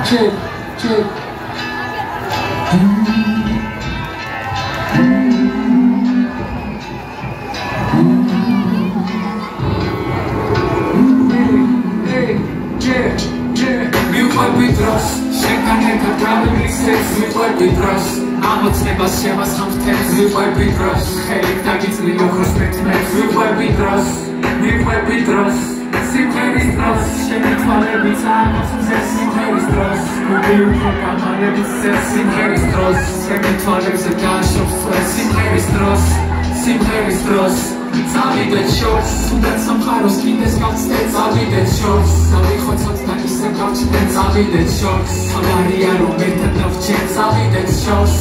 check. Vitros, შენგანერთა გამიმისებს მიყვარ vitros, ამოცნებას შემასხამს თემს მიყვარ vitros, ხელით დაგიწრი ოქროს მეთმებს მიყვარ vitros, სიმღერის დროს, შენი თვალებით ამოს მზეს სიმღერის დროს, გული უფრო გამარებით ზეს სიმღერის დროს, შენი თვალებზე დააშობს წვეს სიმღერის დროს, წავიდეთ შორს, თუნდაც სამყაროს კიდეს გავცდეთ, წავიდეთ შორს, დავიხოცოთ და ისე გავჩნდეთ, წავიდეთ შორს, ხმარია რომ ერთად დავჭერ, წავიდეთ შორს,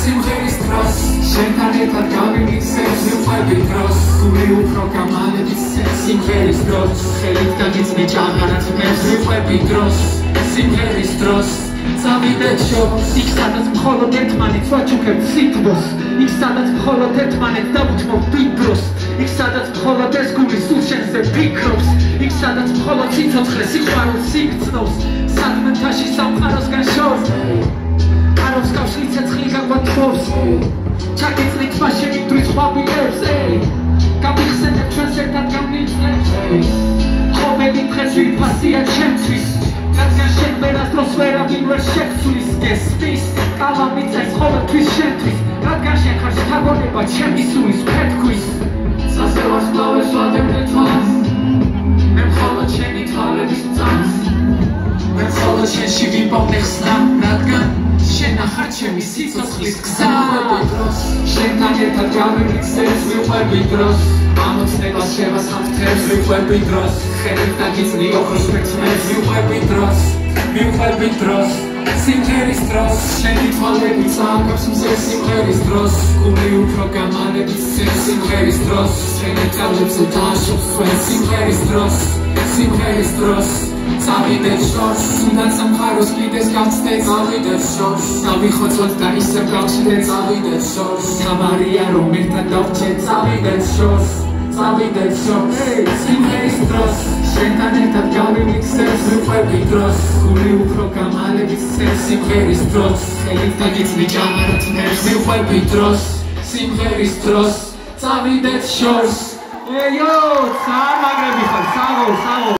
სიმღერის დროს, შენთან ერთად გავიმიქსებს, მიყვებით დროს, გული უფრო გამალებით ზეს სიმღერის დროს, ხელით დაგიწნი ჭაღარაც მებს, მიყვებით დროს, სიმღერის დროს, წავიდეთ შორს, იქ სადაც მხოლოდ ერთმანეთს ვაჩუქებთ სითბოს, იქ სადაც მხოლოდ ერთმანეთს დავუთმობ ვიბროს, იქ სადაც მხოლოდ ეს გული სულ შენზე ფიქრობს, იქ სადაც მხოლოდ სიცოცხლე სიყვარულს იგრძნობს, საგმენთაში სამყაროსგან შორს, კაროს კავშირი ცეცხლი გაგვათხოვს, ჩაგეწნით მაშინ იმდრის ხვაბილებს, გამიხსენებ ჩვენს ერთად გამნიწყებს, ხომელი დღეს ვიფასია ჩემთვის, რადგან შენ ვერასდროს ვერავინ ვერ შეგცვლის გესმის, კალამი წერს ყოველთვის შენთვის, რადგან შენ ხარ შთაგონება ჩემი სულის ფეთქვის, სასევარს კლავებს ვადევნე თვალს, მე მხოლოდ შენი თვალების მწამს, მე მხოლოდ შენში ვიპოვნე ხსნა, რადგან შენ ახარ ჩემი სიცოცხლის გზა, შენთან ერთად გამიმიქსებს, მიყვებით დროს, ამოცნებას შემასხამს თემს, მიყვებით დროს, ხელით დაგიწნი ოქროს მეთმებს, მიყვებით დროს, სიმღერის დროს, შენი თვალები წააგავს მზეს სიმღერის დროს, გული უფრო გამალებით ზეს სიმღერის დროს, შენი თვალებზე დააშობს წვენს სიმღერის დროს, წავიდეთ შორს, თუნდაც სამყაროს კიდეს გავცდეთ, წავიდეთ შორს, დავიხოცოთ და ისევ გავჩნდეთ, წავიდეთ შორს, ხმარია რომ ერთად დავჭერთ, წავიდეთ შორს, სიმღერის დროს, შენთან ერთად გავიმიქსებს, მიყვებით დროს, გული უფრო გამალებით ზეს სიმღერის დროს, ხელით დაგიწნი ჭაღარაც მებს, მიყვებით დროს, სიმღერის დროს, წავიდეთ შორს. ეიო, სამაგრები ხარ, საღოლ.